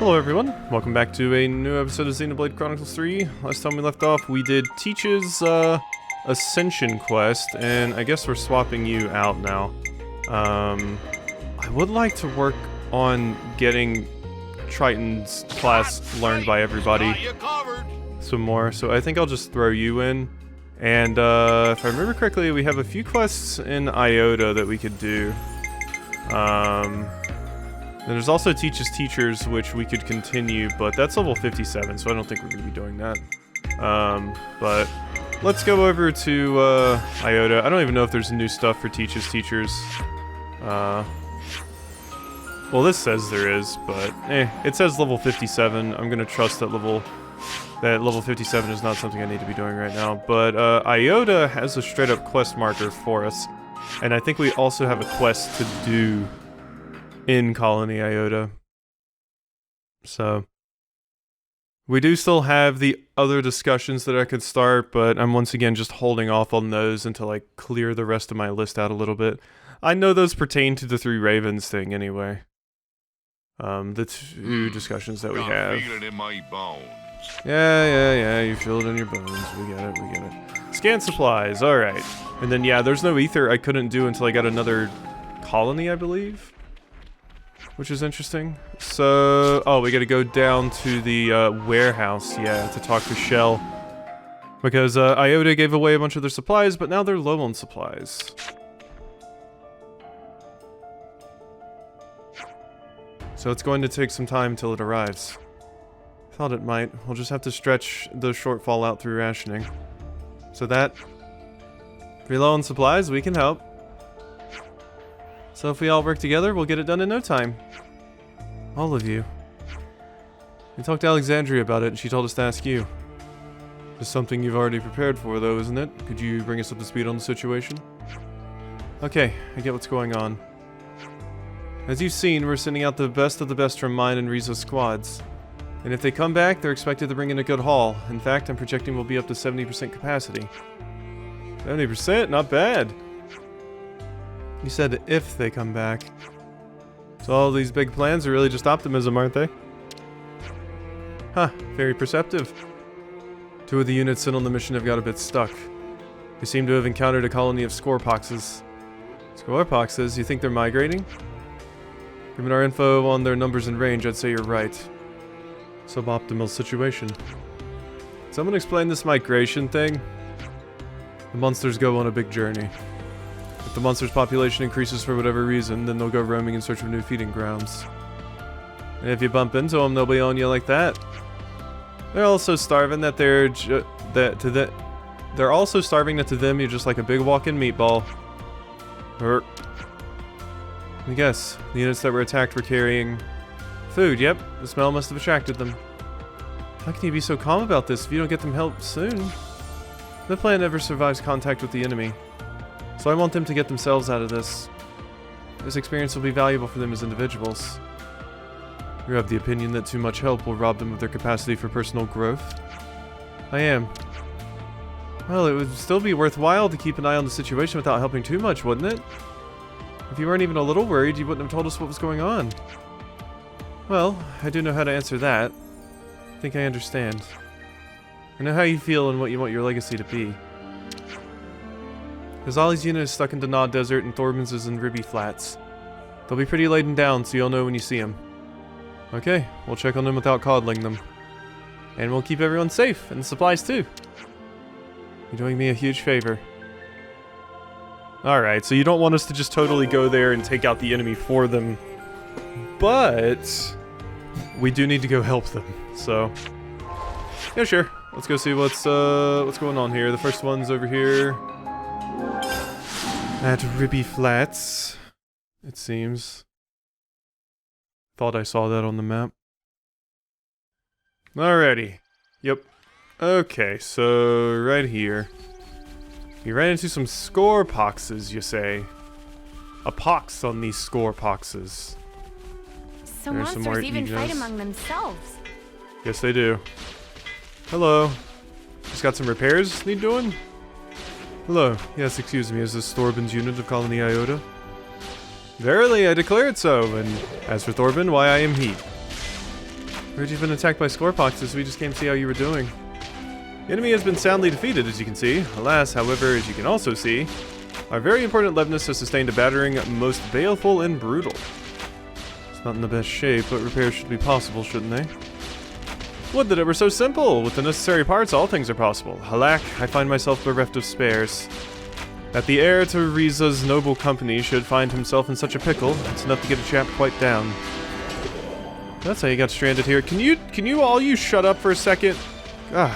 Hello everyone, welcome back to a new episode of Xenoblade Chronicles 3. Last time we left off, we did Teach's Ascension quest, and I guess we're swapping you out now. I would like to work on getting Triton's class learned by everybody some more, so I think I'll just throw you in. And if I remember correctly, we have a few quests in Iota that we could do. And there's also Teach's Teachers, which we could continue, but that's level 57, so I don't think we're going to be doing that. But let's go over to Iota. I don't even know if there's new stuff for Teach's Teachers. Well, this says there is, but it says level 57. I'm going to trust that level 57 is not something I need to be doing right now. But Iota has a straight-up quest marker for us, and I think we also have a quest to do in Colony Iota. So we do still have the other discussions that I could start, but I'm once again just holding off on those until I clear the rest of my list out a little bit. I know those pertain to the Three Ravens thing anyway. The two discussions that we have. Feel it in my bones. Yeah, you feel it in your bones. We get it. Scant supplies, alright. And then yeah, there's no ether I couldn't do until I got another colony, I believe. Which is interesting. So, oh, we gotta go down to the warehouse, yeah, to talk to Shell. Because Iota gave away a bunch of their supplies, but now they're low on supplies. So it's going to take some time till it arrives. Thought it might. We'll just have to stretch the shortfall out through rationing. So that, if you're low on supplies, we can help. So if we all work together, we'll get it done in no time. All of you. We talked to Alexandria about it, and she told us to ask you. It's something you've already prepared for, though, isn't it? Could you bring us up to speed on the situation? Okay, I get what's going on. As you've seen, we're sending out the best of the best from mine and Rizo's squads. And if they come back, they're expected to bring in a good haul. In fact, I'm projecting we'll be up to 70% capacity. 70%? Not bad. You said if they come back. So all these big plans are really just optimism, aren't they? Huh, very perceptive. Two of the units sent on the mission have got a bit stuck. They seem to have encountered a colony of scorepoxes. Scorepoxes? You think they're migrating? Given our info on their numbers and range, I'd say you're right. Suboptimal situation. Someone explain this migration thing? The monsters go on a big journey. If the monster's population increases for whatever reason, then they'll go roaming in search of new feeding grounds. And if you bump into them, they'll be on you like that. They're also starving that they're also starving that to them you're just like a big walking meatball. I guess the units that were attacked were carrying food. Yep, the smell must have attracted them. How can you be so calm about this if you don't get them help soon? The plan never survives contact with the enemy. So I want them to get themselves out of this. This experience will be valuable for them as individuals. You have the opinion that too much help will rob them of their capacity for personal growth? I am. Well, it would still be worthwhile to keep an eye on the situation without helping too much, wouldn't it? If you weren't even a little worried, you wouldn't have told us what was going on. Well, I do know how to answer that. I think I understand. I know how you feel and what you want your legacy to be. Because Ollie's unit is stuck in Danaw Desert and Thorben's is in Ribby Flats. They'll be pretty laden down, so you'll know when you see them. Okay, we'll check on them without coddling them. And we'll keep everyone safe, and the supplies too. You're doing me a huge favor. Alright, so you don't want us to just totally go there and take out the enemy for them. But we do need to go help them, so yeah, sure. Let's go see what's going on here. The first one's over here at Ribby Flats, it seems. Thought I saw that on the map. Alrighty. Yep. Okay, so right here. You ran into some scorepoxes, you say. A pox on these scorepoxes. So monsters even fight among themselves. Yes, they do. Hello. Just got some repairs need doing? Hello. Yes, excuse me. Is this Thorben's unit of Colony Iota? Verily, I declare it so, and as for Thorben, why I am he. Heard you've been attacked by Scorpoxes, we just came to see how you were doing. The enemy has been soundly defeated, as you can see. Alas, however, as you can also see, our very important Levnus has sustained a battering most baleful and brutal. It's not in the best shape, but repairs should be possible, shouldn't they? Would that it were so simple! With the necessary parts, all things are possible. Alack, I find myself bereft of spares. That the heir to Riza's noble company should find himself in such a pickle, it's enough to get a chap quite down. That's how you got stranded here. Can you all shut up for a second? God,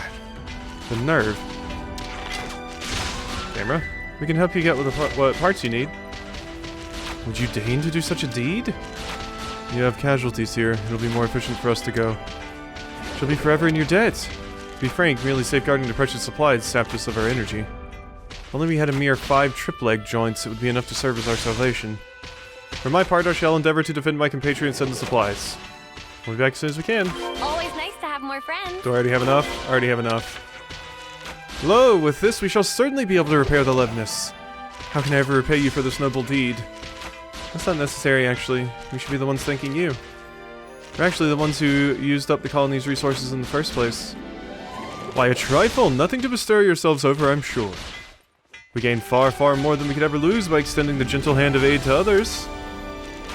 the nerve. Camera, we can help you get what parts you need. Would you deign to do such a deed? You have casualties here. It'll be more efficient for us to go. She'll be forever in your debt. To be frank, merely safeguarding the precious supplies sapped us of our energy. If only we had a mere 5 trip-leg joints, it would be enough to serve as our salvation. For my part, I shall endeavor to defend my compatriots and the supplies. We'll be back as soon as we can. Always nice to have more friends. Do I already have enough? I already have enough. Lo, with this we shall certainly be able to repair the Levnus. How can I ever repay you for this noble deed? That's not necessary, actually. We should be the ones thanking you. We're actually the ones who used up the colony's resources in the first place. Why, a trifle! Nothing to bestir yourselves over, I'm sure. We gain far, far more than we could ever lose by extending the gentle hand of aid to others.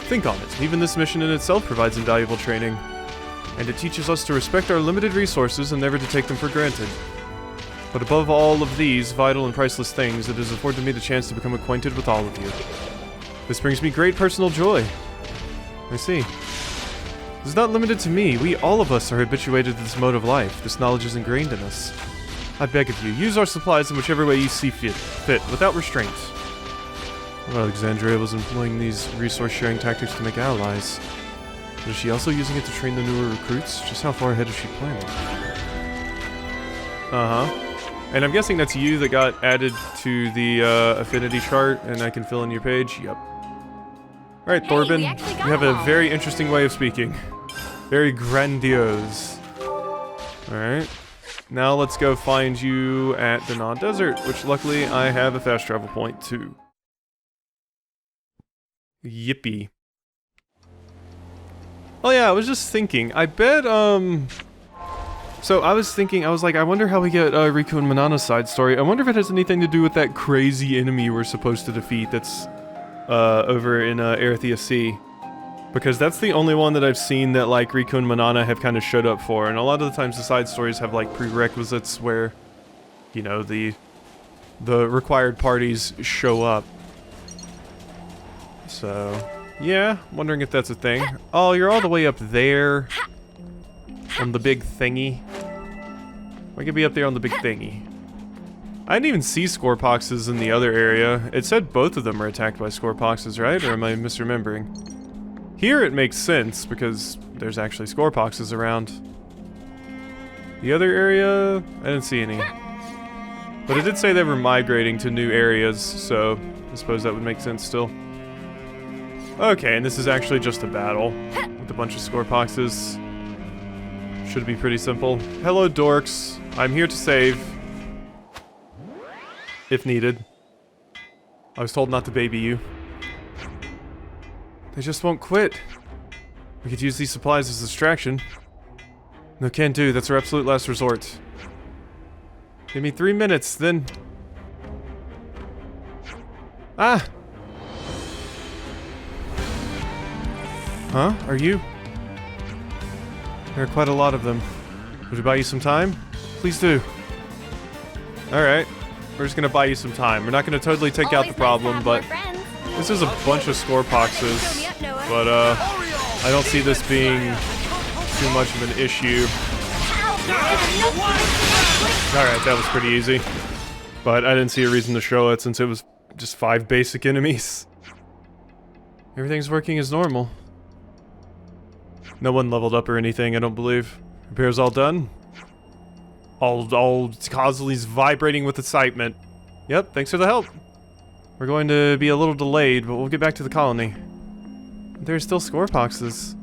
Think on it. Even this mission in itself provides invaluable training. And it teaches us to respect our limited resources and never to take them for granted. But above all of these vital and priceless things, it has afforded me the chance to become acquainted with all of you. This brings me great personal joy. I see. This is not limited to me. We, all of us, are habituated to this mode of life. This knowledge is ingrained in us. I beg of you, use our supplies in whichever way you see fit, without restraint. Well, Alexandria was employing these resource-sharing tactics to make allies. But is she also using it to train the newer recruits? Just how far ahead is she planning? And I'm guessing that's you that got added to the affinity chart, and I can fill in your page? Yep. Alright, Thorben, you have a very interesting way of speaking. Very grandiose. Alright. Now let's go find you at the Dana Desert, which luckily I have a fast travel point too. Yippee. Oh yeah, I was just thinking, I bet, so I was thinking, I was like, I wonder how we get Riku and Manana's side story. I wonder if it has anything to do with that crazy enemy we're supposed to defeat that's over in Erithia Sea. Because that's the only one that I've seen that like Riku and Manana have kind of showed up for, and a lot of the times the side stories have like prerequisites where, you know, the required parties show up. So, yeah, wondering if that's a thing. Oh, you're all the way up there on the big thingy. I could be up there on the big thingy. I didn't even see Scorpoxes in the other area. It said both of them are attacked by Scorpoxes, right? Or am I misremembering? Here it makes sense, because there's actually Scorpoxes around. The other area, I didn't see any. But it did say they were migrating to new areas, so I suppose that would make sense still. Okay, and this is actually just a battle with a bunch of Scorpoxes. Should be pretty simple. Hello, dorks. I'm here to save. If needed. I was told not to baby you. They just won't quit. We could use these supplies as a distraction. No, can't do. That's our absolute last resort. Give me 3 minutes, then... Ah! Huh? Are you? There are quite a lot of them. Would you buy you some time? Please do. Alright. We're just gonna buy you some time. We're not gonna totally take out the problem, but... This is a bunch of Scorpoxes, but I don't see this being too much of an issue. Alright, that was pretty easy. But I didn't see a reason to show it since it was just 5 basic enemies. Everything's working as normal. No one leveled up or anything, I don't believe. Repair's all done. All Causley's vibrating with excitement. Yep, thanks for the help. We're going to be a little delayed, but we'll get back to the colony. There's still Scorpoxes.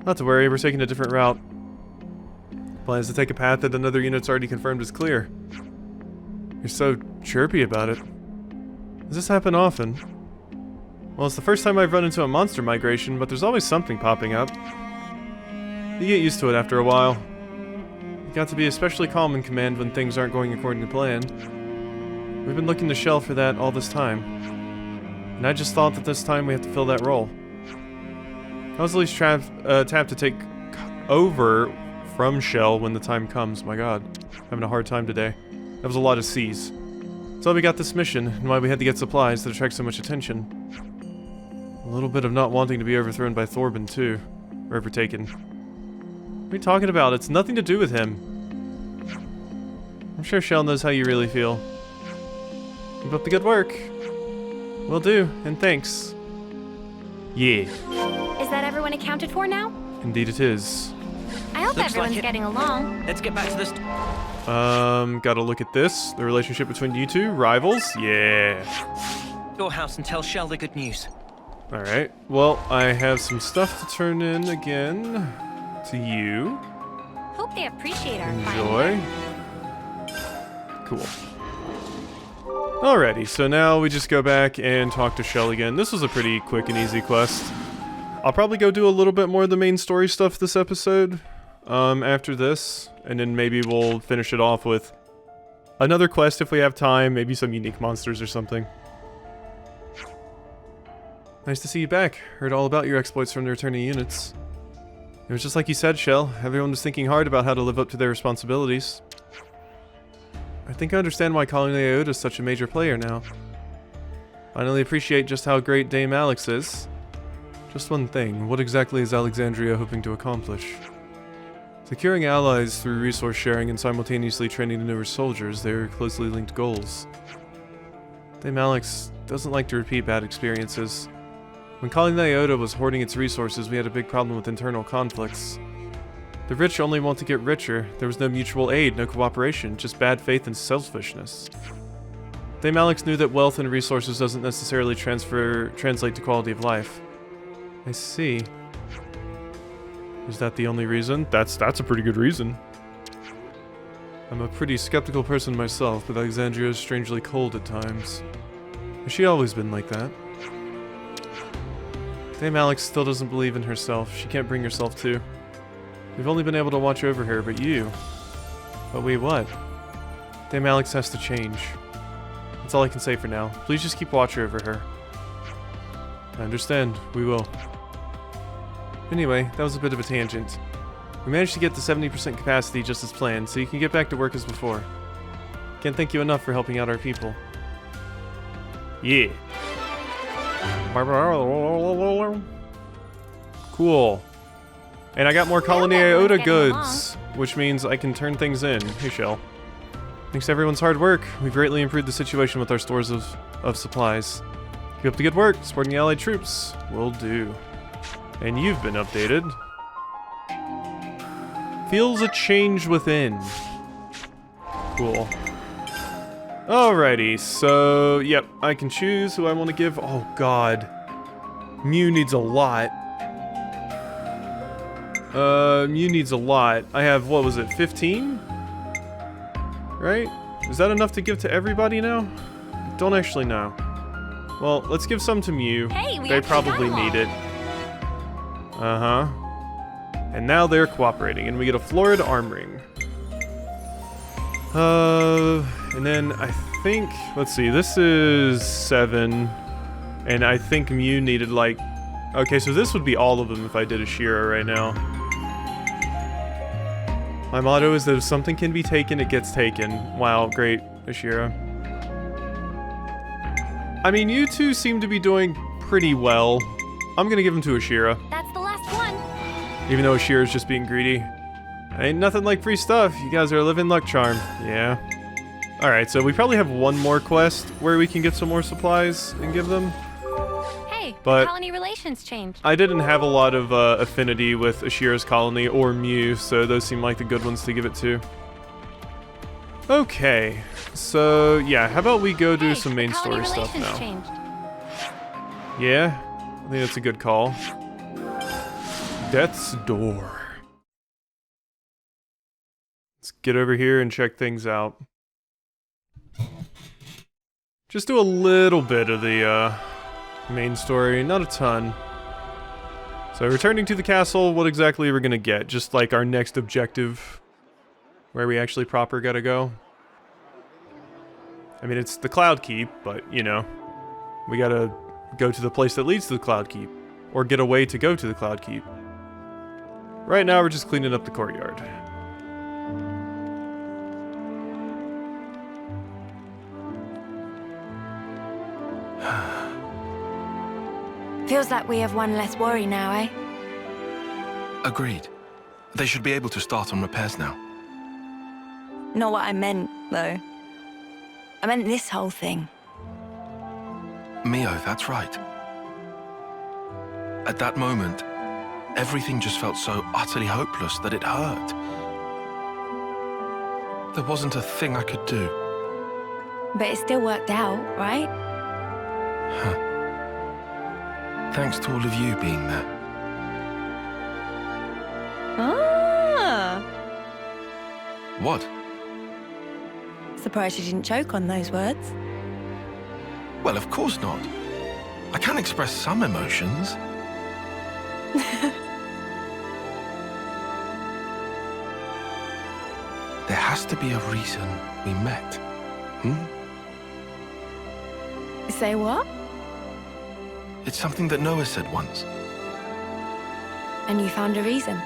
Not to worry, we're taking a different route. Plans to take a path that another unit's already confirmed is clear. You're so chirpy about it. Does this happen often? Well, it's the first time I've run into a monster migration, but there's always something popping up. You get used to it after a while. You got to be especially calm in command when things aren't going according to plan. We've been looking to Shell for that all this time. And I just thought that this time we have to fill that role. I was at least tapped to take over from Shell when the time comes. My god, having a hard time today. That was a lot of C's. That's why we got this mission, and why we had to get supplies that attract so much attention. A little bit of not wanting to be overthrown by Thorben, too. Or overtaken. What are you talking about? It's nothing to do with him. I'm sure Shell knows how you really feel. Keep up the good work. Will do, and thanks. Yeah. Is that everyone accounted for now? Indeed it is. I hope everyone's getting along. Let's get back to this. Gotta look at this. The relationship between you two, rivals? Yeah. Your house and tell Shell the good news. Alright, well, I have some stuff to turn in again to you. Hope they appreciate our Enjoy. Cool. Alrighty, so now we just go back and talk to Shell again. This was a pretty quick and easy quest. I'll probably go do a little bit more of the main story stuff this episode, after this, and then maybe we'll finish it off with another quest if we have time, maybe some unique monsters or something. Nice to see you back. Heard all about your exploits from the returning units. It was just like you said, Shell. Everyone was thinking hard about how to live up to their responsibilities. I think I understand why Colony Iota is such a major player now. Finally appreciate just how great Dame Alex is. Just one thing, what exactly is Alexandria hoping to accomplish? Securing allies through resource sharing and simultaneously training the newer soldiers, they are closely linked goals. Dame Alex doesn't like to repeat bad experiences. When Colony Iota was hoarding its resources, we had a big problem with internal conflicts. The rich only want to get richer. There was no mutual aid, no cooperation, just bad faith and selfishness. Dame Alex knew that wealth and resources doesn't necessarily translate to quality of life. I see. Is that the only reason? That's a pretty good reason. I'm a pretty skeptical person myself, but Alexandria is strangely cold at times. Has she always been like that? Dame Alex still doesn't believe in herself. She can't bring herself to. We've only been able to watch over her, but you... But wait, what? Dame Alex has to change. That's all I can say for now. Please just keep watch over her. I understand. We will. Anyway, that was a bit of a tangent. We managed to get to 70% capacity just as planned, so you can get back to work as before. Can't thank you enough for helping out our people. Yeah. Cool. And I got more Colony Iota goods, which means I can turn things in. Hey, Shell. Thanks to everyone's hard work, we've greatly improved the situation with our stores of supplies. Keep up the good work, supporting the allied troops. Will do. And you've been updated. Feels a change within. Cool. Alrighty, so, yep, I can choose who I want to give. Oh, God. Mio needs a lot. Mio needs a lot. I have, what was it, 15? Right? Is that enough to give to everybody now? Don't actually know. Well, let's give some to Mio. Hey, they probably need it. Uh-huh. And now they're cooperating, and we get a florid arm ring. And then I think, let's see, this is 7, and I think Mio needed like, okay, so this would be all of them if I did a Shira right now. My motto is that if something can be taken, it gets taken. Wow, great, Ashira. I mean, you two seem to be doing pretty well. I'm gonna give them to Ashira. That's the last one. Even though Ashira's just being greedy. Ain't nothing like free stuff. You guys are a living luck charm. Yeah. Alright, so we probably have one more quest where we can get some more supplies and give them. Hey, but colony relations changed. I didn't have a lot of affinity with Ashira's colony or Mio, so those seem like the good ones to give it to. Okay, so yeah, how about we go do some main story stuff now? Changed. Yeah, I think that's a good call. Death's Door. Let's get over here and check things out. Just do a little bit of the main story, not a ton. So returning to the castle, what exactly are we gonna get? Just like our next objective, where we actually proper gotta go? I mean, it's the Cloud Keep, but, you know, we gotta go to the place that leads to the Cloud Keep, or get a way to go to the Cloud Keep. Right now, we're just cleaning up the courtyard. Feels like we have one less worry now, eh? Agreed. They should be able to start on repairs now. Not what I meant, though. I meant this whole thing. Mio, that's right. At that moment, everything just felt so utterly hopeless that it hurt. There wasn't a thing I could do. But it still worked out, right? Huh. Thanks to all of you being there. Ah! What? Surprised you didn't choke on those words. Well, of course not. I can express some emotions. There has to be a reason we met. Say what? It's something that Noah said once. And you found a reason.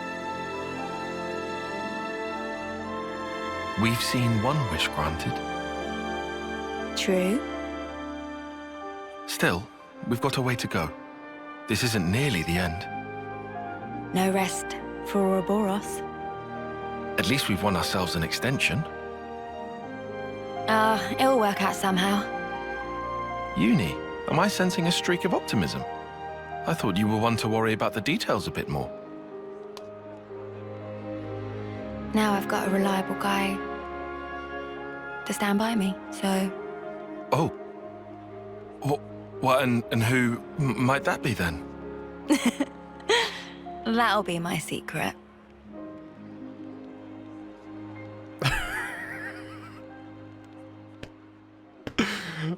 We've seen one wish granted. True. Still, we've got a way to go. This isn't nearly the end. No rest for Ouroboros. At least we've won ourselves an extension. It'll work out somehow. Uni, am I sensing a streak of optimism? I thought you were one to worry about the details a bit more. Now I've got a reliable guy to stand by me, so... Oh. What, and who might that be then? That'll be my secret.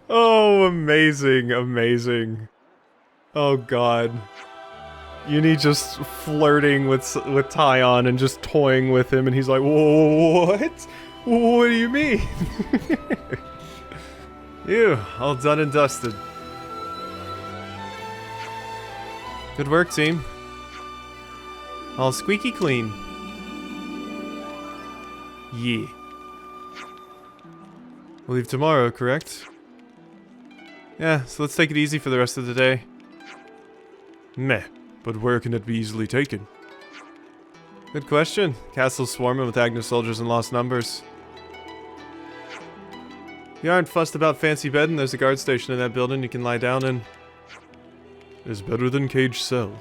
Oh, amazing, amazing. Oh god. Uni just flirting with Taion and just toying with him, and he's like, what? What do you mean? You, all done and dusted. Good work, team. All squeaky clean. Yeah. We'll leave tomorrow, correct? Yeah, so let's take it easy for the rest of the day. Meh, but where can it be easily taken? Good question. Castle's swarming with Agnus soldiers in lost numbers. You aren't fussed about fancy bedding, there's a guard station in that building you can lie down in. It's better than cage cell.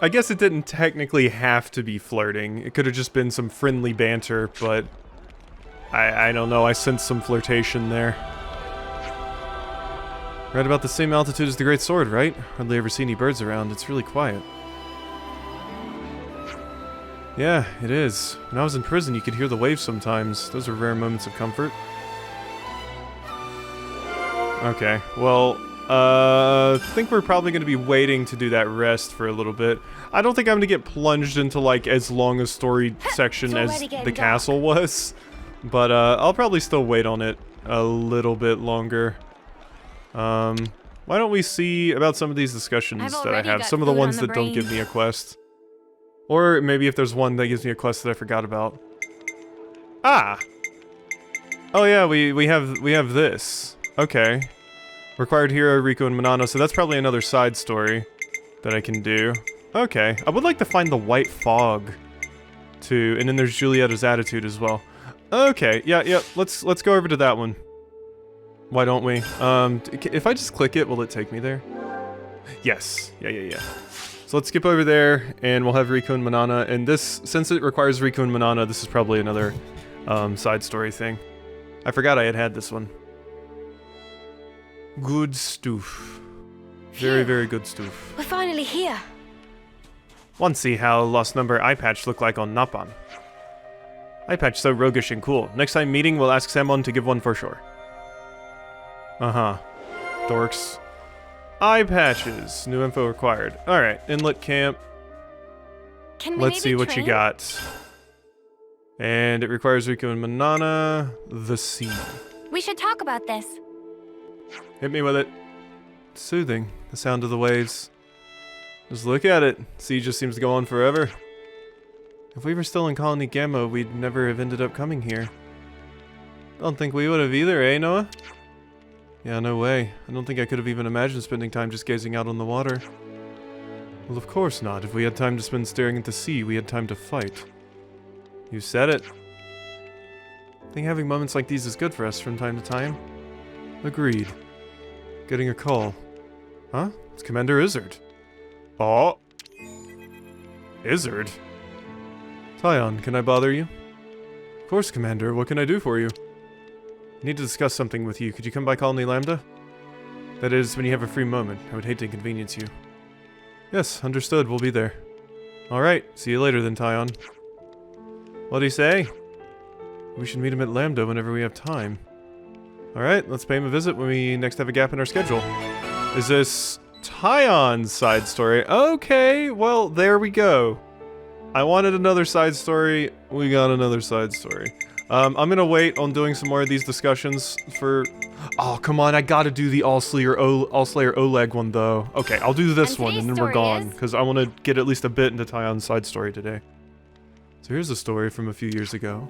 I guess it didn't technically have to be flirting. It could have just been some friendly banter, but... I don't know, I sense some flirtation there. Right about the same altitude as the Great Sword, right? Hardly ever see any birds around, it's really quiet. Yeah, it is. When I was in prison, you could hear the waves sometimes. Those are rare moments of comfort. Okay, well, I think we're probably going to be waiting to do that rest for a little bit. I don't think I'm going to get plunged into, like, as long a story section as the castle was. But, I'll probably still wait on it a little bit longer. Why don't we see about some of these discussions that I have? Some of the ones that don't give me a quest. Or maybe if there's one that gives me a quest that I forgot about. Ah! Oh yeah, we have this. Okay. Required hero, Rico and Manano, so that's probably another side story that I can do. Okay. I would like to find the white fog too, and then there's Julietta's attitude as well. Okay, yeah, let's go over to that one. Why don't we? If I just click it, will it take me there? Yes. Yeah. So let's skip over there, and we'll have Riku and Manana, and this, since it requires Riku and Manana, this is probably another, side story thing. I forgot I had this one. Good stuff. Very, very good stuff. We're finally here. Want to see how Lost Number eye patch look like on Nappan. Eye patch so roguish and cool. Next time meeting, we'll ask Samon to give one for sure. Uh-huh. Dorks. Eye patches. New info required. Alright, inlet camp. Can we Let's see maybe what you train? got. And it requires Rico and Manana. The sea. We should talk about this. Hit me with it. Soothing. The sound of the waves. Just look at it. Sea just seems to go on forever. If we were still in Colony Gamma, we'd never have ended up coming here. Don't think we would have either, eh, Noah? Yeah, no way. I don't think I could have even imagined spending time just gazing out on the water. Well, of course not. If we had time to spend staring at the sea, we had time to fight. You said it. I think having moments like these is good for us from time to time. Agreed. Getting a call. Huh? It's Commander Izzard. Oh. Izzard? Taion, can I bother you? Of course, Commander. What can I do for you? I need to discuss something with you. Could you come by Colony Lambda? That is, when you have a free moment. I would hate to inconvenience you. Yes, understood. We'll be there. Alright, see you later then, Taion. What do you say? We should meet him at Lambda whenever we have time. Alright, let's pay him a visit when we next have a gap in our schedule. Is this Taion's side story? Okay, well, there we go. I wanted another side story. We got another side story. I'm gonna wait on doing some more of these discussions for... Oh, come on, I gotta do the All-Slayer Oleg one, though. Okay, I'll do this one, and then we're gone, because I want to get at least a bit into Taion's side story today. So here's a story from a few years ago.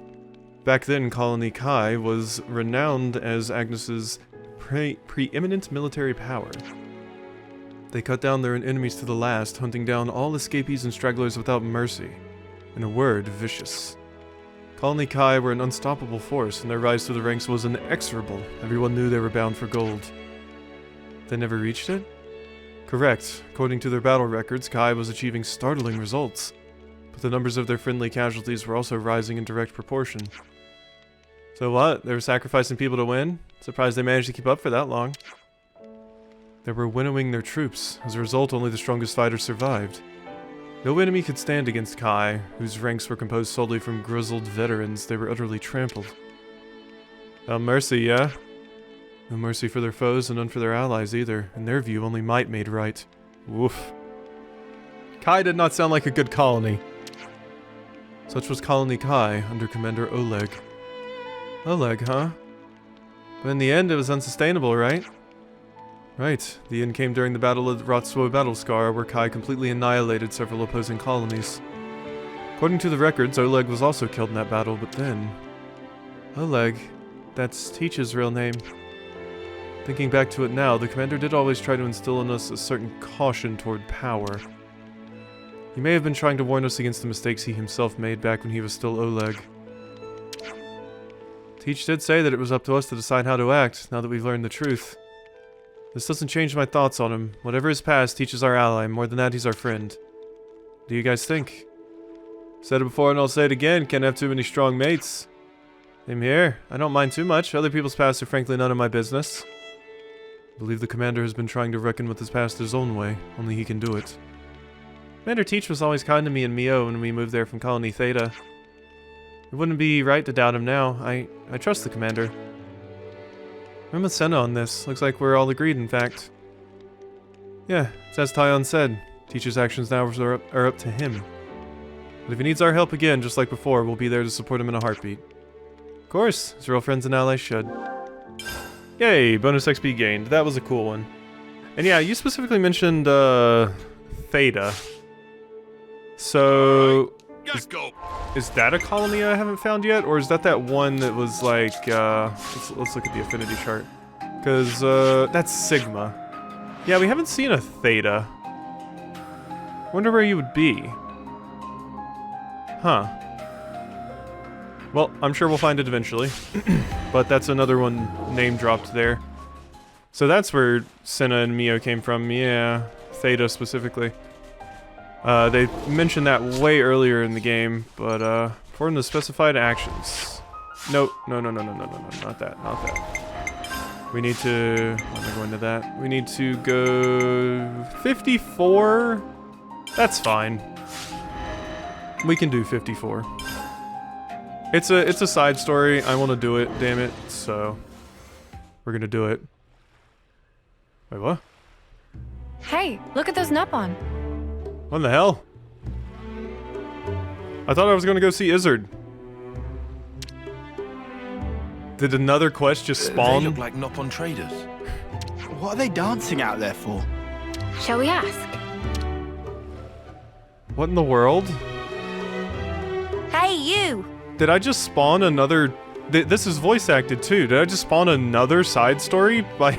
Back then, Colony Kai was renowned as Agnes's preeminent military power. They cut down their enemies to the last, hunting down all escapees and stragglers without mercy. In a word, vicious. Colony Kai were an unstoppable force, and their rise through the ranks was inexorable. Everyone knew they were bound for gold. They never reached it? Correct. According to their battle records, Kai was achieving startling results. But the numbers of their friendly casualties were also rising in direct proportion. So what? They were sacrificing people to win? Surprised they managed to keep up for that long. They were winnowing their troops. As a result, only the strongest fighters survived. No enemy could stand against Kai, whose ranks were composed solely from grizzled veterans. They were utterly trampled. No mercy, yeah? No mercy for their foes and none for their allies either. In their view, only might made right. Woof. Kai did not sound like a good colony. Such was Colony Kai under Commander Oleg. Oleg, huh? But in the end, it was unsustainable, right? Right. The end came during the Battle of Rotswo Battlescar, where Kai completely annihilated several opposing colonies. According to the records, Oleg was also killed in that battle, but then... Oleg, that's Teach's real name. Thinking back to it now, the commander did always try to instill in us a certain caution toward power. He may have been trying to warn us against the mistakes he himself made back when he was still Oleg. Teach did say that it was up to us to decide how to act, now that we've learned the truth. This doesn't change my thoughts on him. Whatever is past, Teach is our ally. More than that, he's our friend. What do you guys think? Said it before and I'll say it again, can't have too many strong mates. Same here. I don't mind too much. Other people's past are frankly none of my business. I believe the commander has been trying to reckon with his past his own way. Only he can do it. Commander Teach was always kind to me and Mio when we moved there from Colony Theta. It wouldn't be right to doubt him now. I trust the commander. I'm with Senna on this. Looks like we're all agreed, in fact. Yeah, it's as Taion said. Teach's actions now are up to him. But if he needs our help again, just like before, we'll be there to support him in a heartbeat. Of course, as real friends and allies should. Yay, bonus XP gained. That was a cool one. And yeah, you specifically mentioned, Theta. So... Is that a colony I haven't found yet? Or is that one that was like, let's look at the affinity chart. Because, that's Sigma. Yeah, we haven't seen a Theta. Wonder where you would be. Huh. Well, I'm sure we'll find it eventually. But that's another one name dropped there. So that's where Senna and Mio came from, yeah. Theta specifically. They mentioned that way earlier in the game, but, perform the specified actions. No, not that. We need to, I'm not going to that. We need to go 54? That's fine. We can do 54. It's a side story. I want to do it, damn it, so we're gonna do it. Wait, what? Hey, look at those Nopon. What in the hell? I thought I was gonna go see Izzard. Did another quest just They spawn? look like Nopon traders. What are they dancing out there for? Shall we ask? What in the world? Hey, you! Did I just spawn another... This is voice acted too. Did I just spawn another side story by...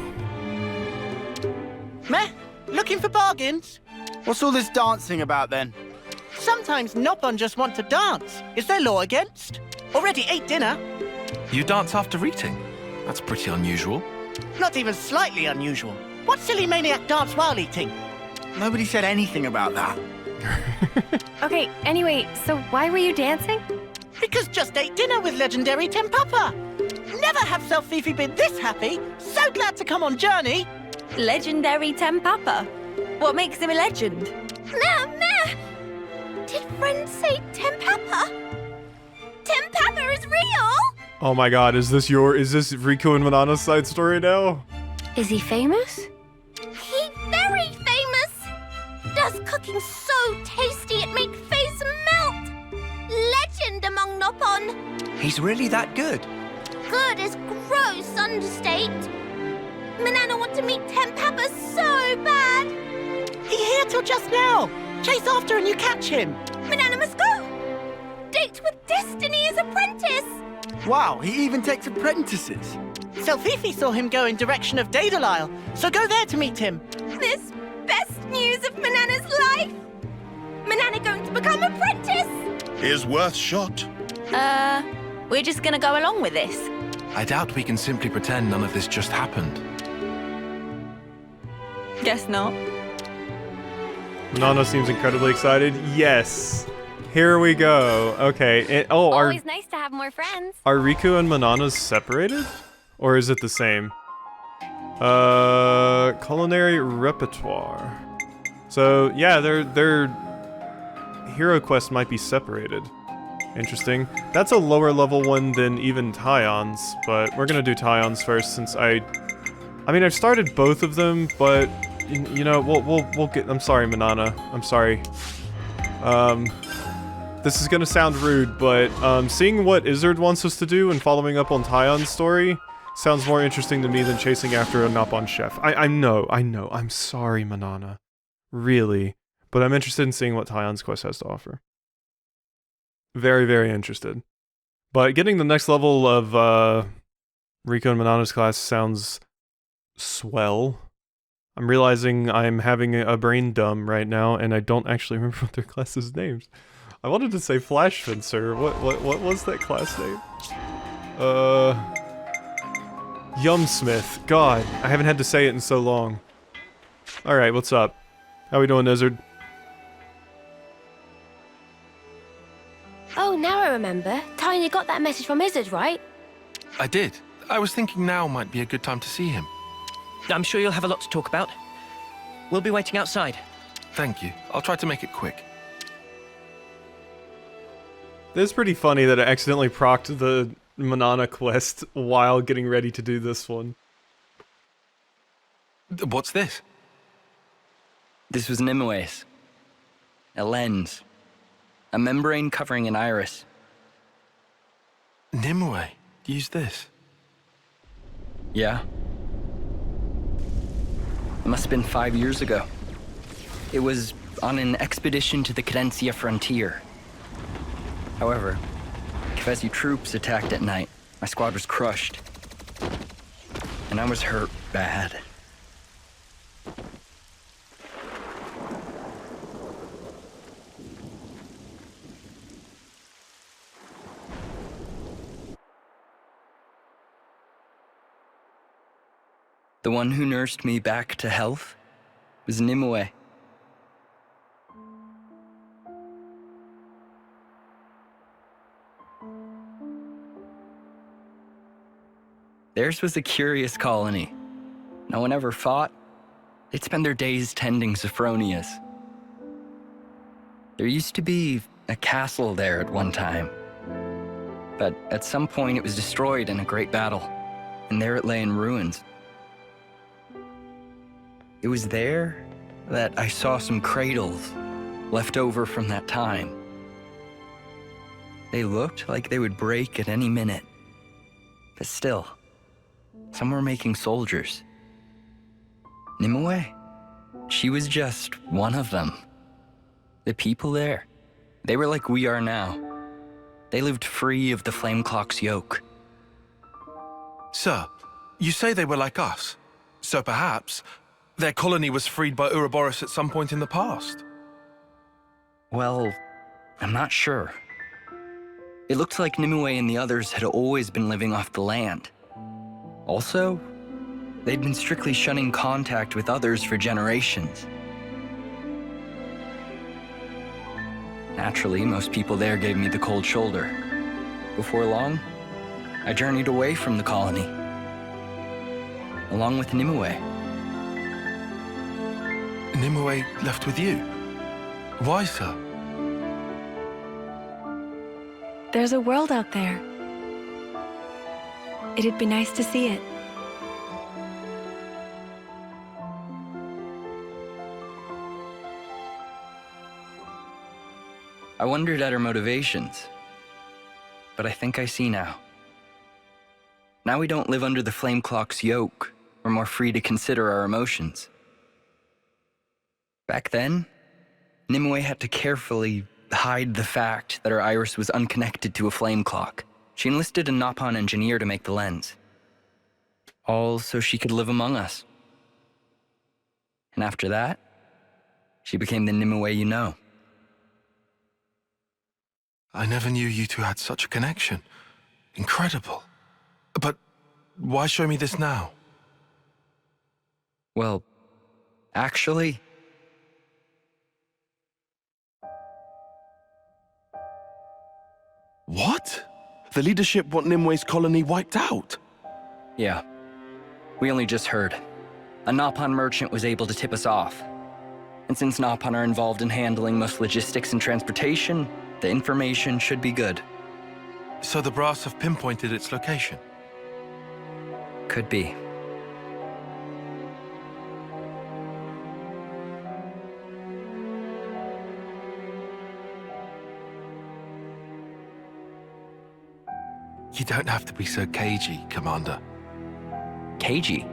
Meh? Looking for bargains? What's all this dancing about then? Sometimes Nopon just want to dance. Is there law against? Already ate dinner. You dance after eating? That's pretty unusual. Not even slightly unusual. What silly maniac dance while eating? Nobody said anything about that. Okay, anyway, so why were you dancing? Because just ate dinner with legendary Tempapa. Never have Self-Fifi been this happy. So glad to come on journey. Legendary Tempapa. What makes him a legend? Meh! Did friends say Tempapa? Tempapa is real? Oh my god, is this Riku and Manana's side story now? Is he famous? He very famous. Does cooking so tasty it make face melt. Legend among Nopon. He's really that good. Good is gross understate. Manana want to meet Tempapa so bad. He here till just now. Chase after and you catch him. Manana must go. Date with Destiny as apprentice. Wow, he even takes apprentices. Self-Fifi saw him go in direction of Daedalile, so go there to meet him. This best news of Manana's life. Manana going to become apprentice. Is worth shot. We're just gonna go along with this. I doubt we can simply pretend none of this just happened. Guess not. Manana seems incredibly excited. Yes. Here we go. Okay. Always nice to have more friends. Are Riku and Manana's separated? Or is it the same? Culinary repertoire. So, yeah, their hero quest might be separated. Interesting. That's a lower level one than even Taion's, but we're gonna do Taion's first since I mean, I've started both of them, but you know, we'll get. I'm sorry, Manana. I'm sorry. This is gonna sound rude, but seeing what Izzard wants us to do and following up on Taion's story sounds more interesting to me than chasing after a Nopon chef. I know. I'm sorry, Manana. Really. But I'm interested in seeing what Taion's quest has to offer. Very, very interested. But getting the next level of Riku and Manana's class sounds swell. I'm realizing I'm having a brain dump right now, and I don't actually remember what their class's names. I wanted to say Flash Fencer. What was that class name? Yumsmith. God, I haven't had to say it in so long. Alright, what's up? How we doing, Izzard? Oh, now I remember. Taion got that message from Izzard, right? I did. I was thinking now might be a good time to see him. I'm sure you'll have a lot to talk about. We'll be waiting outside. Thank you. I'll try to make it quick. It's pretty funny that I accidentally procced the Manana quest while getting ready to do this one. What's this? This was Nimue's. A lens. A membrane covering an iris. Nimue. Use this. Yeah. It must have been 5 years ago. It was on an expedition to the Cadencia frontier. However, Keves troops attacked at night. My squad was crushed. And I was hurt bad. The one who nursed me back to health was Nimue. Theirs was a curious colony. No one ever fought. They'd spend their days tending Sophronias. There used to be a castle there at one time. But at some point it was destroyed in a great battle, and there it lay in ruins. It was there that I saw some cradles left over from that time. They looked like they would break at any minute. But still, some were making soldiers. Nimue, she was just one of them. The people there, they were like we are now. They lived free of the flame clock's yoke. Sir, you say they were like us. So perhaps their colony was freed by Ouroboros at some point in the past. Well, I'm not sure. It looked like Nimue and the others had always been living off the land. Also, they'd been strictly shunning contact with others for generations. Naturally, most people there gave me the cold shoulder. Before long, I journeyed away from the colony, along with Nimue. Nimue left with you? Why, sir? There's a world out there. It'd be nice to see it. I wondered at her motivations, but I think I see now. Now we don't live under the flame clock's yoke. We're more free to consider our emotions. Back then, Nimue had to carefully hide the fact that her iris was unconnected to a flame clock. She enlisted a Nopon engineer to make the lens. All so she could live among us. And after that, she became the Nimue you know. I never knew you two had such a connection. Incredible. But why show me this now? Well, actually... What? The leadership want Nimue's colony wiped out? Yeah. We only just heard. A Nopon merchant was able to tip us off. And since Nopon are involved in handling most logistics and transportation, the information should be good. So the brass have pinpointed its location? Could be. You don't have to be so cagey, Commander. Cagey?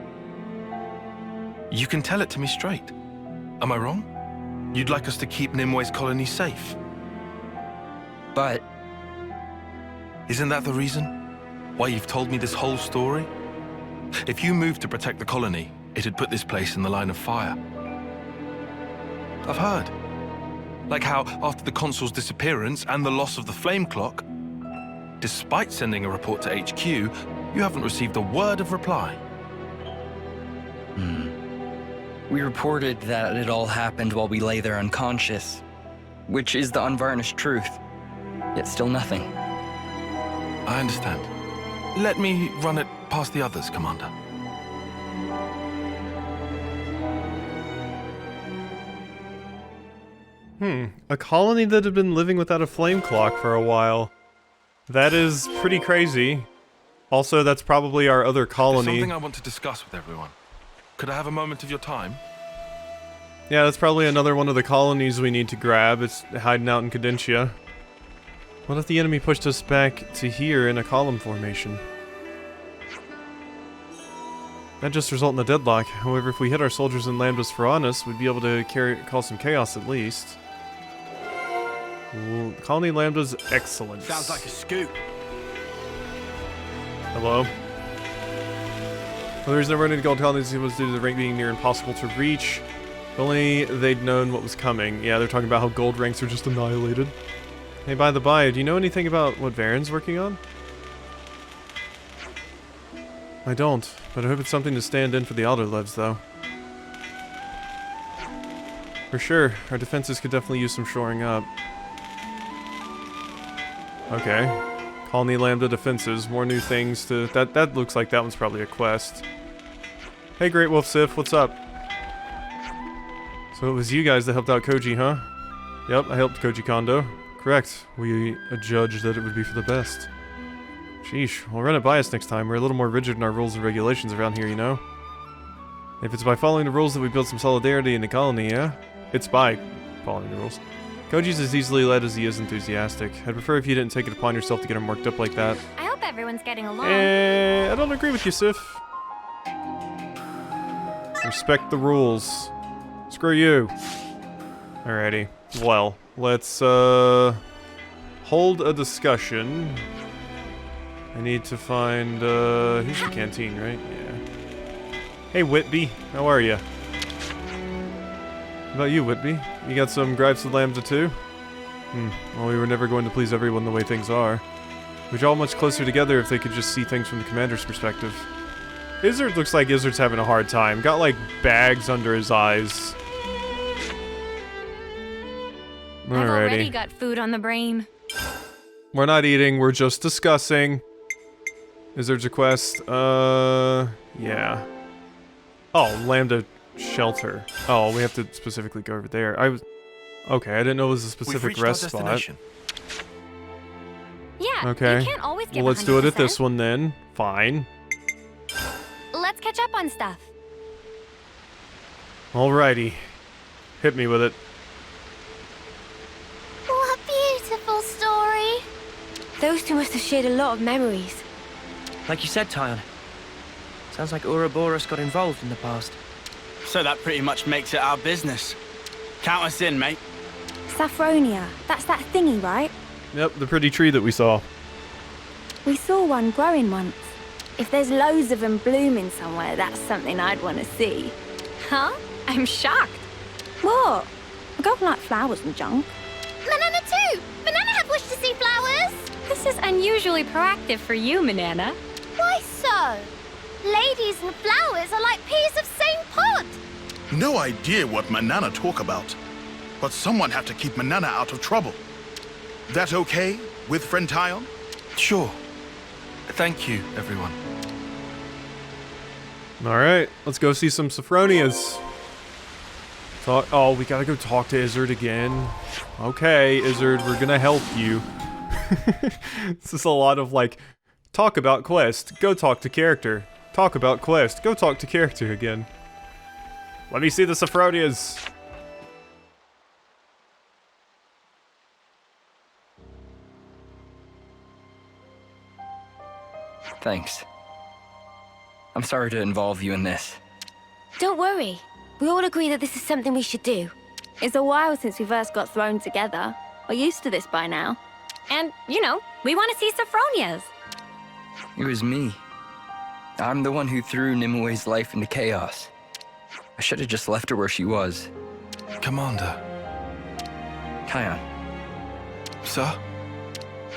You can tell it to me straight. Am I wrong? You'd like us to keep Nimue's colony safe? But... Isn't that the reason? Why you've told me this whole story? If you moved to protect the colony, it'd put this place in the line of fire. I've heard. Like how, after the consul's disappearance and the loss of the flame clock, despite sending a report to HQ, you haven't received a word of reply. We reported that it all happened while we lay there unconscious, which is the unvarnished truth, yet still nothing. I understand. Let me run it past the others, Commander. A colony that had been living without a flame clock for a while. That is pretty crazy. Also, that's probably our other There's colony. something I want to discuss with everyone. Could I have a moment of your time? Yeah, that's probably another one of the colonies we need to grab. It's hiding out in Cadentia. What if the enemy pushed us back to here in a column formation? That'd just result in a deadlock. However, if we hit our soldiers in Lambda's Pharaonis, we'd be able to cause some chaos at least. Ooh, Colony Lambda's excellent. Sounds like a scoop. Hello? Well, there's no running to gold colonies was due to the rank being near impossible to reach. If only they'd known what was coming. Yeah, they're talking about how gold ranks are just annihilated. Hey, by the by, do you know anything about what Varen's working on? I don't, but I hope it's something to stand in for the Alderlevs, though. For sure, our defenses could definitely use some shoring up. Okay. Colony Lambda defenses, more new things to... That looks like that one's probably a quest. Hey, Great Wolf Sif, what's up? So it was you guys that helped out Koji, huh? Yep, I helped Koji Kondo. Correct. We adjudged that it would be for the best. Sheesh, we'll run it by us next time. We're a little more rigid in our rules and regulations around here, you know? If it's by following the rules that we build some solidarity in the colony, yeah? It's by following the rules. Koji's as easily led as he is enthusiastic. I'd prefer if you didn't take it upon yourself to get him worked up like that. I hope everyone's getting along. I don't agree with you, Sif. Respect the rules. Screw you. Alrighty. Well, let's, hold a discussion. I need to find, here's the canteen, right? Yeah. Hey, Whitby. How are ya? How about you, Whitby? You got some gripes with Lambda too? Well, we were never going to please everyone the way things are. We'd all much closer together if they could just see things from the commander's perspective. Izzard looks like Izzard's having a hard time. Got, like, bags under his eyes. I've already got food on the brain. We're not eating, we're just discussing. Izzard's request, yeah. Oh, Lambda Shelter. Oh, we have to specifically go over there. Okay, I didn't know it was a specific rest spot. Yeah, Okay. you can't always give Well, let's do it at 100%. this one then. Fine. Let's catch up on stuff. Alrighty. Hit me with it. What a beautiful story. Those two must have shared a lot of memories. Like you said, Taion. Sounds like Ouroboros got involved in the past. So that pretty much makes it our business. Count us in, mate. Saffronia, that's that thingy, right? Yep, the pretty tree that we saw. We saw one growing once. If there's loads of them blooming somewhere, that's something I'd want to see. Huh? I'm shocked. What? I don't like flowers and junk. Manana too. Manana had wished to see flowers. This is unusually proactive for you, Manana. Why so? Ladies and flowers are like peas of same pod. No idea what Manana talk about. But someone have to keep Manana out of trouble. That okay with friend Taion? Sure. Thank you, everyone. Alright, let's go see some Sophronias. Oh, we gotta go talk to Izzard again. Okay, Izzard, we're gonna help you. This is a lot of, like, talk about quest, go talk to character. Talk about quest, go talk to character again. Let me see the Sophronias. Thanks. I'm sorry to involve you in this. Don't worry. We all agree that this is something we should do. It's a while since we first got thrown together. We're used to this by now. And, you know, we want to see Sophronias. It was me. I'm the one who threw Nimue's life into chaos. I should have just left her where she was. Commander. Taion, Sir?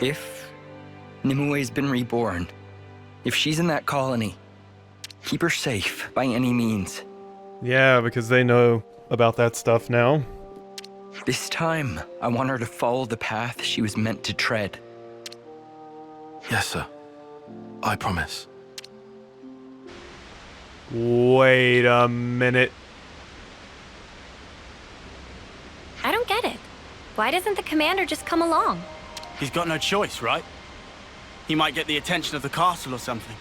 if Nimue's been reborn, if she's in that colony, keep her safe by any means. Yeah, because they know about that stuff now. This time, I want her to follow the path she was meant to tread. Yes, sir. I promise. Wait a minute. I don't get it. Why doesn't the commander just come along? He's got no choice, right? He might get the attention of the castle or something.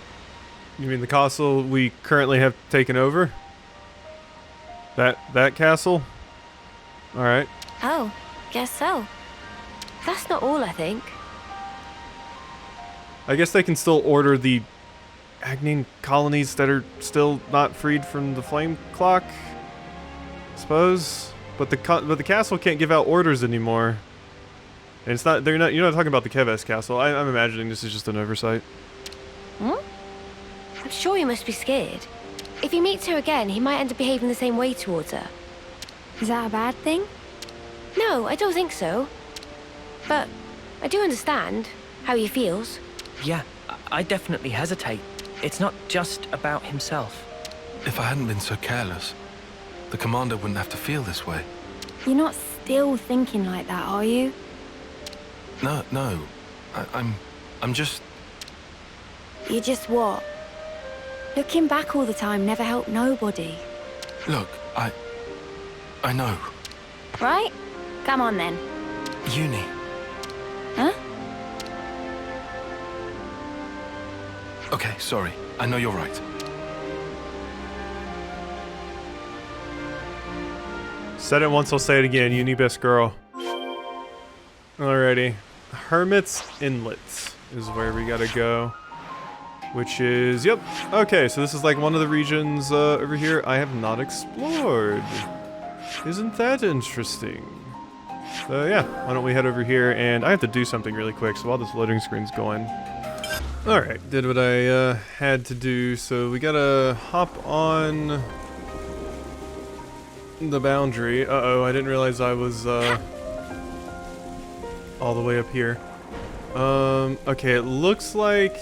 You mean the castle we currently have taken over? That castle? Alright. Oh, guess so. That's not all, I think. I guess they can still order the Agnine colonies that are still not freed from the flame clock, suppose. But the castle can't give out orders anymore. And it's not. You're not talking about the Keves castle. I'm imagining this is just an oversight. Hmm? I'm sure he must be scared. If he meets her again, he might end up behaving the same way towards her. Is that a bad thing? No, I don't think so. But I do understand how he feels. Yeah, I definitely hesitate. It's not just about himself. If I hadn't been so careless, the commander wouldn't have to feel this way. You're not still thinking like that, are you? No. I'm just... You're just what? Looking back all the time never helped nobody. Look, I know. Right? Come on then. Uni. Huh? Okay, sorry. I know you're right. Said it once, I'll say it again. Uni best girl. Alrighty. Hermit's Inlet is where we gotta go. Which is, yep. Okay, so this is like one of the regions over here I have not explored. Isn't that interesting? So yeah, why don't we head over here, and I have to do something really quick, so while this loading screen's going. Alright, did what I had to do, so we gotta hop on the boundary. Uh-oh, I didn't realize I was all the way up here. Okay, it looks like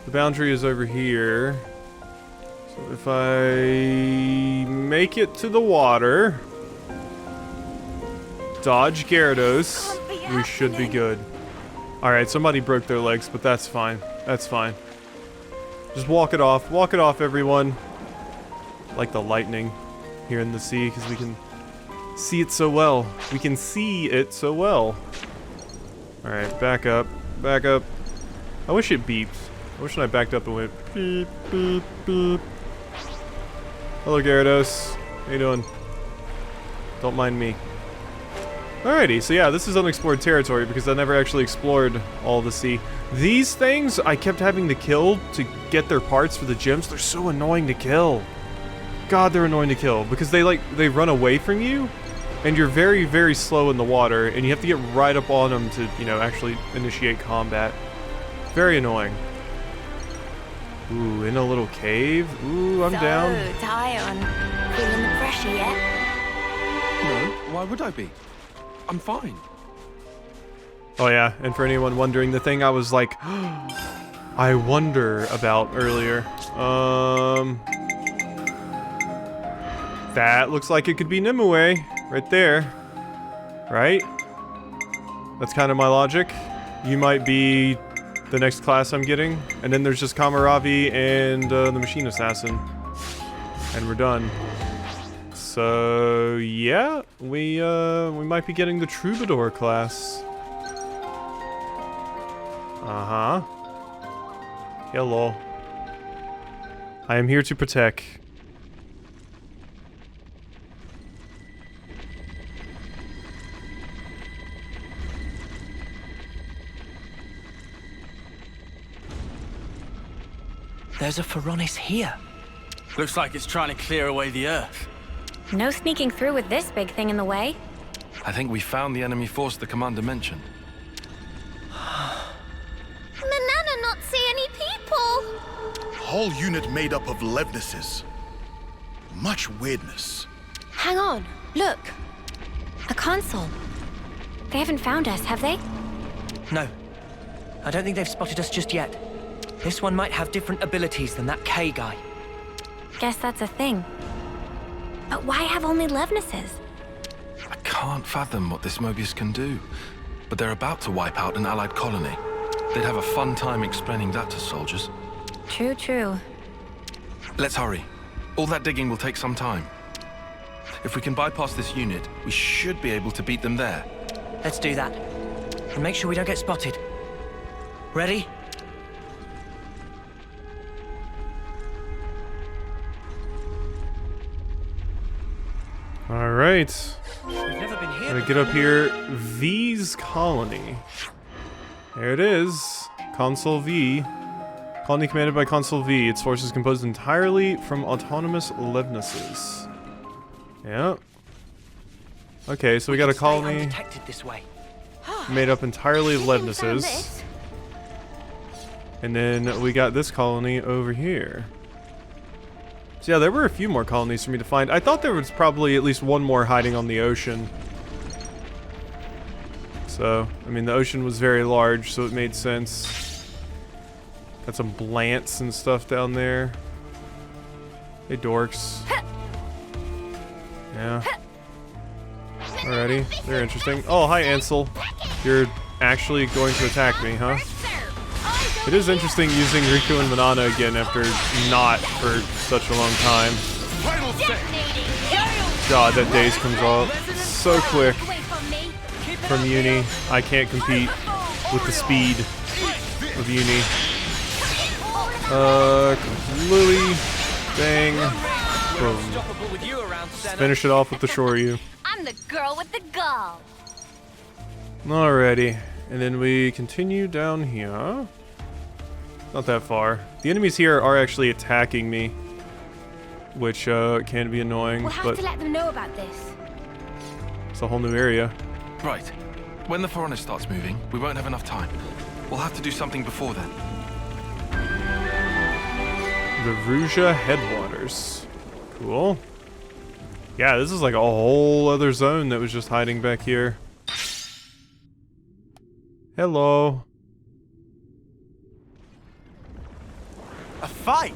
the boundary is over here. So if I make it to the water, dodge Gyarados, we should be good. Alright, somebody broke their legs, but that's fine. That's fine. Just walk it off. Walk it off, everyone. Like the lightning here in the sea, because we can see it so well. We can see it so well. Alright, back up. Back up. I wish it beeped. I wish when I backed up and went beep, beep, beep. Hello, Gyarados. How you doing? Don't mind me. Alrighty, so yeah, this is unexplored territory because I never actually explored all the sea. These things I kept having to kill to get their parts for the gems. They're so annoying to kill. God, they're annoying to kill because they run away from you and you're very, very slow in the water and you have to get right up on them to, you know, actually initiate combat. Very annoying. Ooh, in a little cave? Ooh, I'm down. Taion, feeling the pressure yet? No, why would I be? I'm fine. Oh yeah, and for anyone wondering, the thing I was like, I wonder about earlier. That looks like it could be Nimue, right there. Right? That's kind of my logic. You might be the next class I'm getting. And then there's just Kamaravi and the Machine Assassin. And we're done. So yeah, we might be getting the Troubadour class. Uh-huh. Hello. I am here to protect. There's a Phoronis here. Looks like it's trying to clear away the earth. No sneaking through with this big thing in the way. I think we found the enemy force the commander mentioned. Manana not see any people. Whole unit made up of Levnesses. Much weirdness. Hang on, look. A console. They haven't found us, have they? No. I don't think they've spotted us just yet. This one might have different abilities than that K guy. Guess that's a thing. But why have only Levnesses? I can't fathom what this Mobius can do. But they're about to wipe out an allied colony. They'd have a fun time explaining that to soldiers. True, true. Let's hurry. All that digging will take some time. If we can bypass this unit, we should be able to beat them there. Let's do that. And make sure we don't get spotted. Ready? Alright. We've never been here. Gonna get up here. V's colony. There it is. Consul V. Colony commanded by Consul V. Its force is composed entirely from autonomous Levnesses. Yeah. Okay, so we got a colony Undetected this way. made up entirely of Levnesses. And then we got this colony over here. So yeah, there were a few more colonies for me to find. I thought there was probably at least one more hiding on the ocean. So, I mean, the ocean was very large, so it made sense. Got some blants and stuff down there. Hey, dorks. Yeah. Alrighty, they're interesting. Oh, hi, Ansel. You're actually going to attack me, huh? It is interesting using Riku and Manana again after not for such a long time. God, that daze comes out so quick from Uni. I can't compete with the speed of Uni. Lily, bang, boom. Just finish it off with the Shoryu. the girl with the gall. Alrighty. And then we continue down here. Not that far. The enemies here are actually attacking me, which can be annoying, We'll have but to let them know about this. it's a whole new area. Right. When the foreigner starts moving, we won't have enough time. We'll have to do something before then. The Ruja Headwaters. Cool. Yeah, this is like a whole other zone that was just hiding back here. Hello. A fight?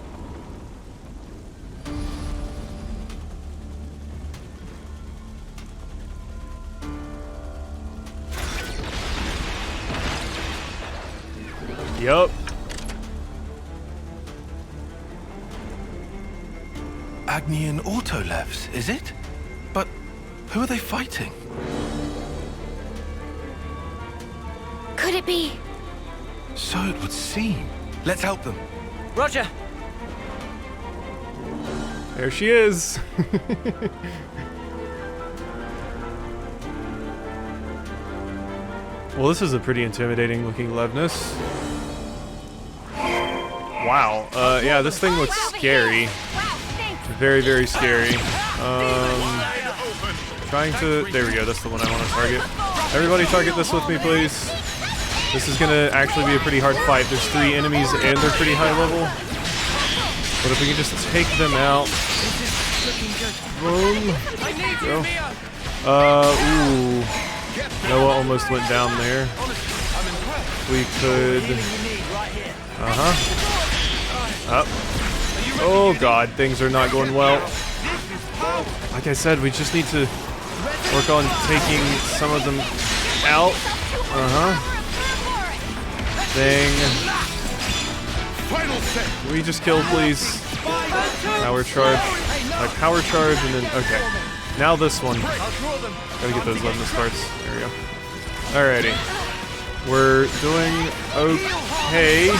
Yup. Agnian Autolevs, is it? But who are they fighting? Could it be? So it would seem. Let's help them. Roger. There she is. Well, this is a pretty intimidating looking Levnus. Wow. Yeah, this thing looks scary. Very, very scary. Trying to... There we go, that's the one I want to target. Everybody target this with me, please. This is gonna actually be a pretty hard fight. There's 3 enemies and they're pretty high level. But if we can just take them out... Boom. Go. Ooh. Noah almost went down there. We could... Up. Oh god, things are not going well. Like I said, we just need to work on taking some of them out. Thing. Can we just kill, please? Power charge. Like power charge and then... Okay. Now this one. Gotta get those Levnus parts. There we go. Alrighty. We're doing okay.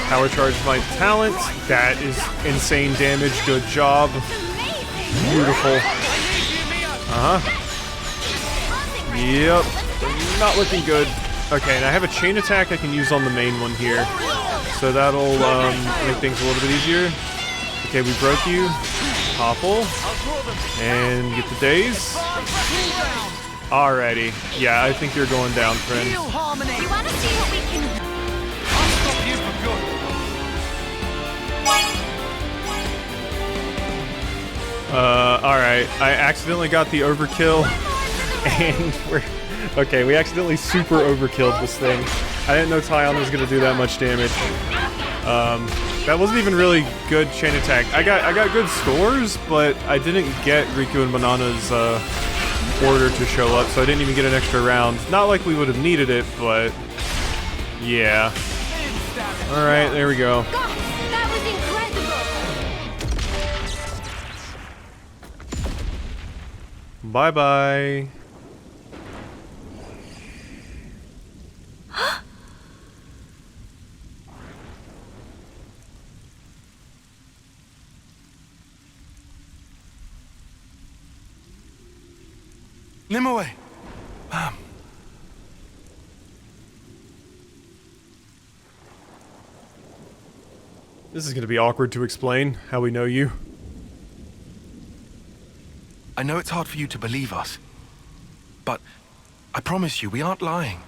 Power charge my talent. That is insane damage. Good job. Beautiful. Yep. Not looking good. Okay, and I have a chain attack I can use on the main one here. So that'll make things a little bit easier. Okay, we broke you. Topple. And get the daze. Alrighty. Yeah, I think you're going down, friend. You want to see what we can do? I'll stop you for good. Alright. I accidentally got the overkill. And we're... Okay, we accidentally super overkilled this thing. I didn't know Taion was going to do that much damage. That wasn't even really good chain attack. I got good scores, but I didn't get Riku and Banana's order to show up, so I didn't even get an extra round. Not like we would have needed it, but yeah. Alright, there we go. Gosh, that was incredible! Bye-bye. Nimue! This is going to be awkward to explain, how we know you. I know it's hard for you to believe us, but I promise you, we aren't lying.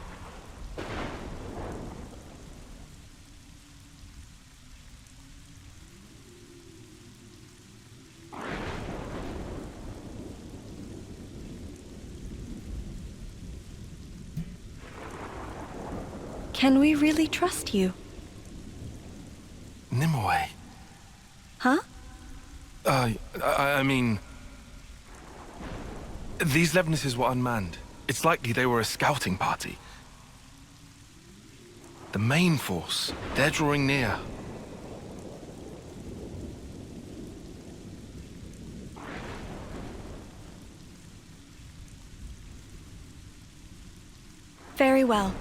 Can we really trust you? Nimue. Huh? I mean... These Levnuses were unmanned. It's likely they were a scouting party. The main force, they're drawing near. Very well.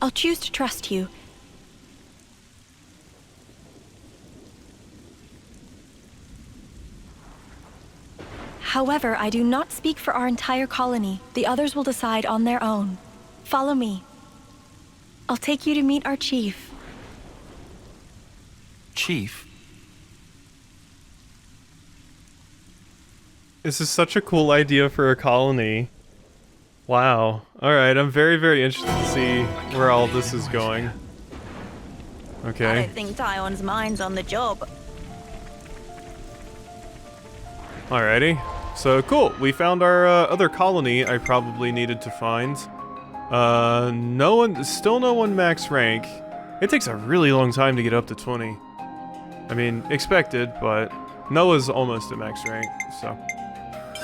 I'll choose to trust you. However, I do not speak for our entire colony. The others will decide on their own. Follow me. I'll take you to meet our chief. Chief? This is such a cool idea for a colony. Wow. Alright, I'm very, very interested to see where all this is going. I Okay. don't think Taion's mind's on the job. Alrighty. So, cool. We found our other colony I probably needed to find. Still no one max rank. It takes a really long time to get up to 20. I mean, expected, but Noah's almost at max rank, so.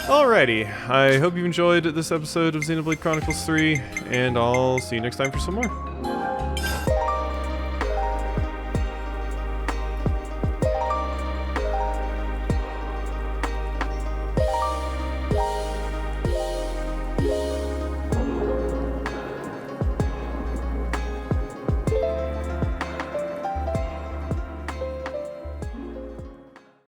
Alrighty, I hope you enjoyed this episode of Xenoblade Chronicles 3, and I'll see you next time for some more.